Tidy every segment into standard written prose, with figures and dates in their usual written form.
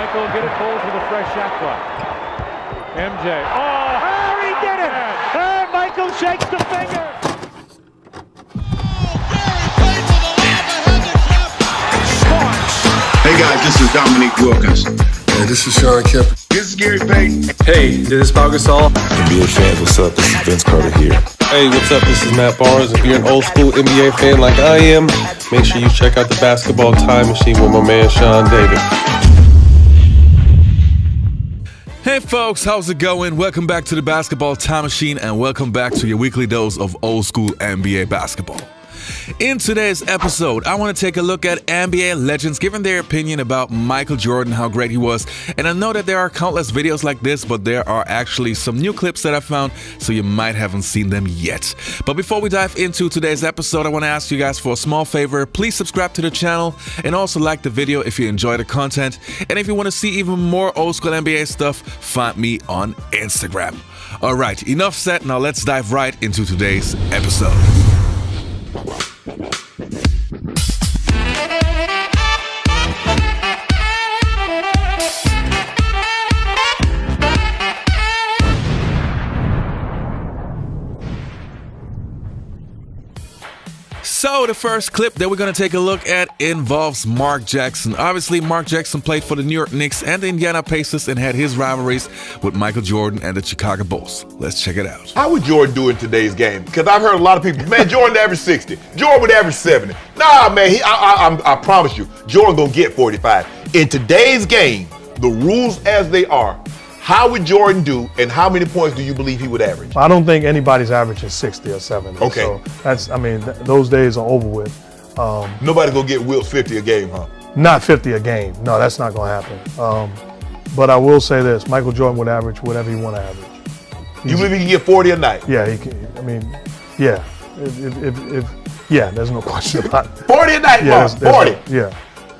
Michael will get it, Bulls with a fresh shot clock. MJ. Oh, he did it! Michael shakes the finger. Hey guys, this is Dominique Wilkins. Hey, this is Sean Kemp. This is Gary Payton. Hey, this is Pau Gasol. NBA fans, what's up? This is Vince Carter here. Hey, what's up? This is Matt Barnes. If you're an old school NBA fan like I am, make sure you check out the Basketball Time Machine with my man Sean David. Hey folks, how's it going? Welcome back to the Basketball Time Machine and welcome back to your weekly dose of old school NBA basketball. In today's episode, I want to take a look at NBA legends giving their opinion about Michael Jordan, how great he was. And I know that there are countless videos like this, but there are actually some new clips that I found, so you might haven't seen them yet. But before we dive into today's episode, I want to ask you guys for a small favor. Please subscribe to the channel and also like the video if you enjoy the content. And if you want to see even more old school NBA stuff, find me on Instagram. Alright, enough said, now let's dive right into today's episode. So the first clip that we're going to take a look at involves Mark Jackson. Obviously, Mark Jackson played for the New York Knicks and the Indiana Pacers and had his rivalries with Michael Jordan and the Chicago Bulls. Let's check it out. How would Jordan do in today's game? Because I've heard a lot of people, man, Jordan averaged 60. Jordan would average 70. Nah, man, I promise you, Jordan gonna get 45. In today's game, the rules as they are, how would Jordan do, and how many points do you believe he would average? I don't think anybody's averaging 60 or 70. Okay. So that's, those days are over with. Nobody's gonna get Wilt 50 a game, huh? Not 50 a game. No, that's not gonna happen. But I will say this: Michael Jordan would average whatever he want to average. You believe he can get 40 a night? Yeah, he can. Yeah. If there's no question about it. 40 a night, Yeah, Mark. 40. Yeah.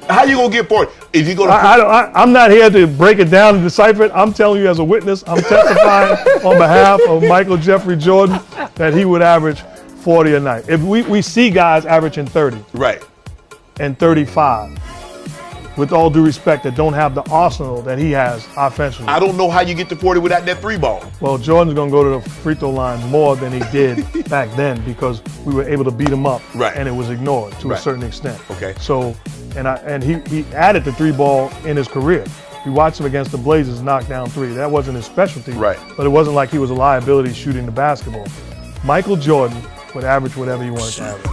How you gonna get 40? If you go to I'm not here to break it down and decipher it. I'm telling you as a witness, I'm testifying on behalf of Michael Jeffrey Jordan that he would average 40 a night. If we see guys averaging 30 right and 35, with all due respect, that don't have the arsenal that he has offensively. I don't know how you get to 40 without that three ball. Well, Jordan's gonna go to the free throw line more than he did back then because we were able to beat him up, and it was ignored to a certain extent. Okay. So, and he added the three ball in his career. We watched him against the Blazers knock down three. That wasn't his specialty. Right. But it wasn't like he was a liability shooting the basketball. Michael Jordan would average whatever he wanted to average.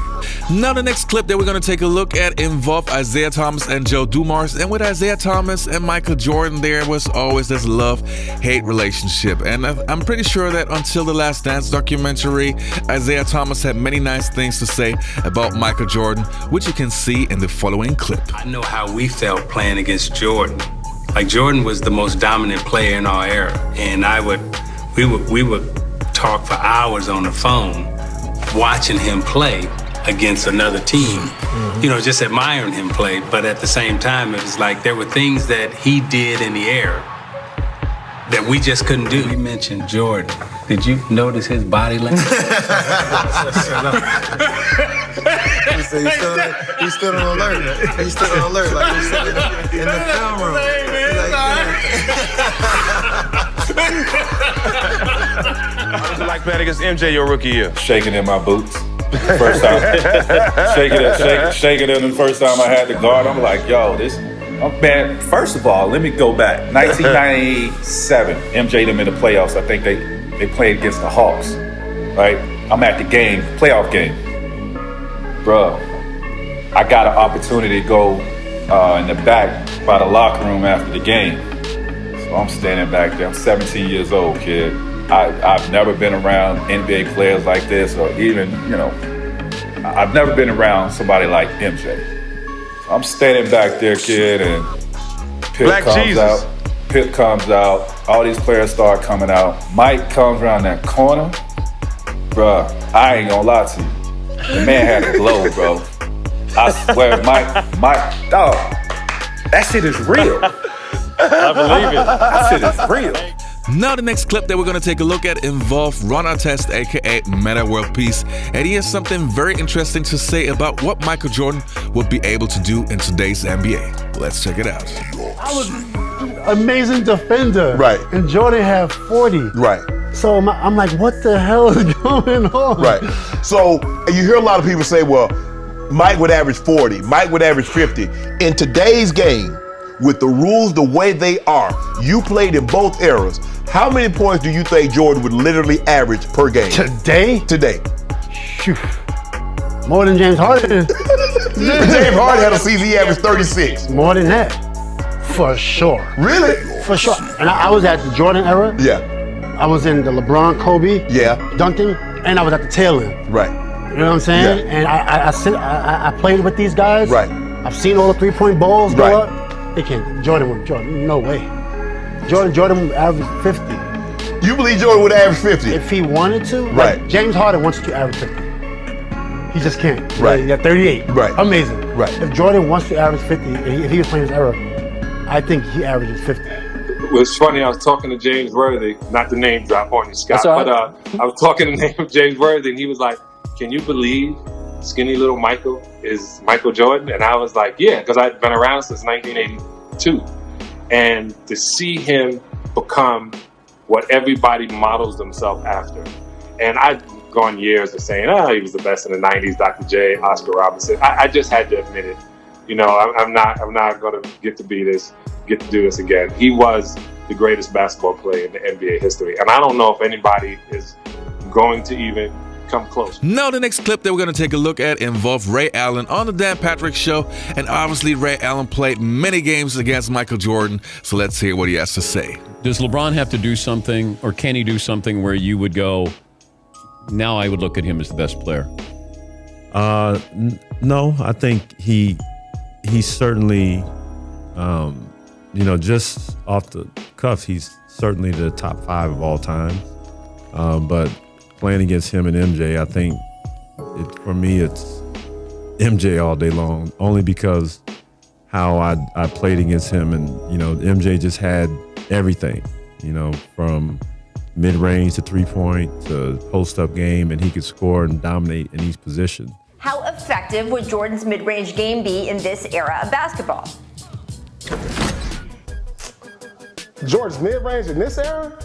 Now the next clip that we're going to take a look at involved Isaiah Thomas and Joe Dumars. And with Isaiah Thomas and Michael Jordan, there was always this love-hate relationship. And I'm pretty sure that until the Last Dance documentary, Isaiah Thomas had many nice things to say about Michael Jordan, which you can see in the following clip. I know how we felt playing against Jordan. Like, Jordan was the most dominant player in our era. And we would talk for hours on the phone watching him play against another team, just admiring him play. But at the same time, it was like there were things that he did in the air that we just couldn't do. You mentioned Jordan. Did you notice his body language? He's still on alert. He's still on alert, like he's sitting in the film room. How was it like playing against MJ your rookie year? Shaking in my boots. First time. shaking in the first time I had to guard. I'm like, yo, man, first of all, let me go back. 1997, MJ them in the playoffs. I think they played against the Hawks, right? I'm at the game, playoff game. Bruh, I got an opportunity to go in the back by the locker room after the game. So I'm standing back there. I'm 17 years old, kid. I've never been around NBA players like this, or even, I've never been around somebody like MJ. So I'm standing back there, kid, and Pip comes out. All these players start coming out. Mike comes around that corner. Bruh, I ain't gonna lie to you. The man had a glow, bro. I swear, Mike, dog, that shit is real. I believe it. That shit is real. Now the next clip that we're going to take a look at involves Ron Artest, aka Metta World Peace, and he has something very interesting to say about what Michael Jordan would be able to do in today's NBA. Let's check it out. I was amazing defender. Right. And Jordan had 40. Right. So I'm like, what the hell is going on? Right. So you hear a lot of people say, well, Mike would average 40, Mike would average 50. In today's game, with the rules the way they are, you played in both eras. How many points do you think Jordan would literally average per game? Today? Today. Phew. More than James Harden. James Harden had a season he averaged 36. More than that. For sure. Really? For sure. And I was at the Jordan era. Yeah. I was in the LeBron, Kobe, Duncan, and I was at the tail end. Right. You know what I'm saying? Yeah. And I played with these guys. Right. I've seen all the 3-point balls go up. They can't. Jordan, no way. Jordan would average 50. You believe Jordan would average 50? If he wanted to. Right. Like James Harden wants to average 50. He just can't. Right. He got 38. Right. Amazing. Right. If Jordan wants to average 50, if he was playing his era, I think he averages 50. Well, it's funny, I was talking to James Worthy, not the name drop on you, Scott, but I was talking to the name of James Worthy, and he was like, can you believe skinny little Michael is Michael Jordan? And I was like, yeah, because I'd been around since 1982. And to see him become what everybody models themselves after. And I've gone years of saying, he was the best in the 90s, Dr. J, Oscar Robertson. I just had to admit it. You know, I'm not going to get to do this again. He was the greatest basketball player in the NBA history. And I don't know if anybody is going to even come close. Now, the next clip that we're going to take a look at involved Ray Allen on the Dan Patrick Show. And obviously, Ray Allen played many games against Michael Jordan. So let's hear what he has to say. Does LeBron have to do something, or can he do something where you would go, now I would look at him as the best player? No, I think he certainly, just off the cuff, he's certainly the top 5 of all time. But playing against him and MJ, I think for me it's MJ all day long, only because how I played against him, and MJ just had everything, from mid-range to 3-point to post-up game, and he could score and dominate in each position. How effective would Jordan's mid-range game be in this era of basketball? Jordan's mid-range in this era?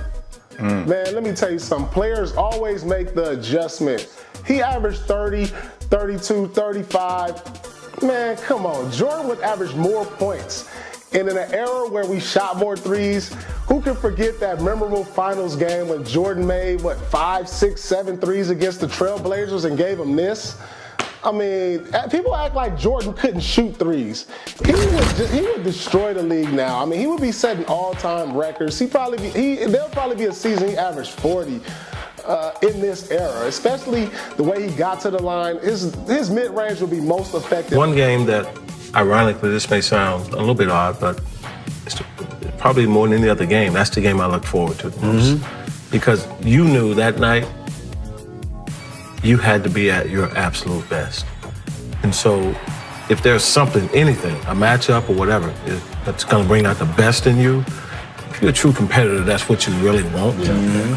Man, let me tell you something. Players always make the adjustment. He averaged 30, 32, 35. Man, come on. Jordan would average more points. And in an era where we shot more threes, who can forget that memorable finals game when Jordan made, 5, 6, 7 threes against the Trailblazers and gave them this? I mean, people act like Jordan couldn't shoot threes. He would destroy the league now. I mean, he would be setting all-time records. There'll probably be a season he averaged 40 in this era, especially the way he got to the line. His mid-range will be most effective. One game that, ironically, this may sound a little bit odd, but it's probably more than any other game. That's the game I look forward to the most. Because you knew that night you had to be at your absolute best. And so if there's something, anything, a matchup or whatever, that's gonna bring out the best in you, if you're a true competitor, that's what you really want.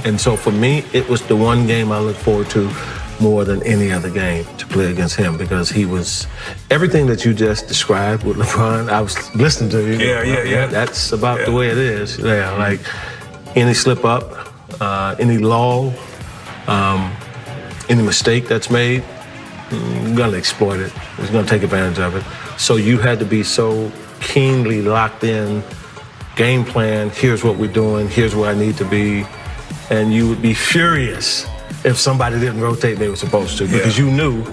And so for me, it was the one game I look forward to more than any other game to play against him, because he was everything that you just described with LeBron. I was listening to you. Yeah. That's about the way it is. Yeah, like any slip up, any lull, any mistake that's made, you're gonna exploit it. You're gonna take advantage of it. So you had to be so keenly locked in, game plan, here's what we're doing, here's where I need to be. And you would be furious if somebody didn't rotate they were supposed to, because you knew,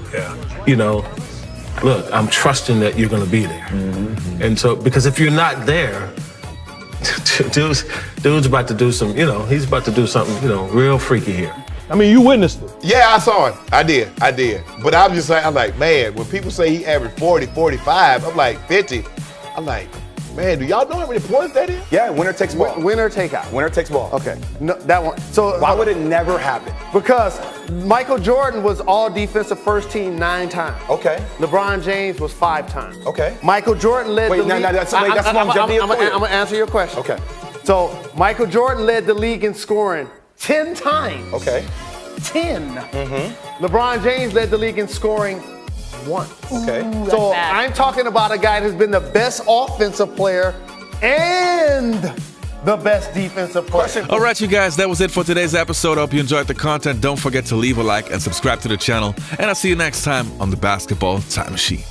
look, I'm trusting that you're gonna be there. And so, because if you're not there, dude's about to do some, he's about to do something, real freaky here. I mean, you witnessed it. Yeah, I saw it. I did. But I'm like, man, when people say he averaged 40, 45, I'm like 50. I'm like, man, do y'all know how many points that is? Yeah, winner takes ball. Winner take out. Winner takes ball. Okay, no, that one. So why would it never happen? Because Michael Jordan was all defensive first team 9 times. Okay. LeBron James was 5 times. Okay. Michael Jordan led the league. That's longevity. I'm gonna answer your question. Okay. So Michael Jordan led the league in scoring 10 times. Okay. 10. LeBron James led the league in scoring once. Okay. So I'm talking about a guy who's been the best offensive player and the best defensive player. All right, you guys, that was it for today's episode. I hope you enjoyed the content. Don't forget to leave a like and subscribe to the channel. And I'll see you next time on the Basketball Time Machine.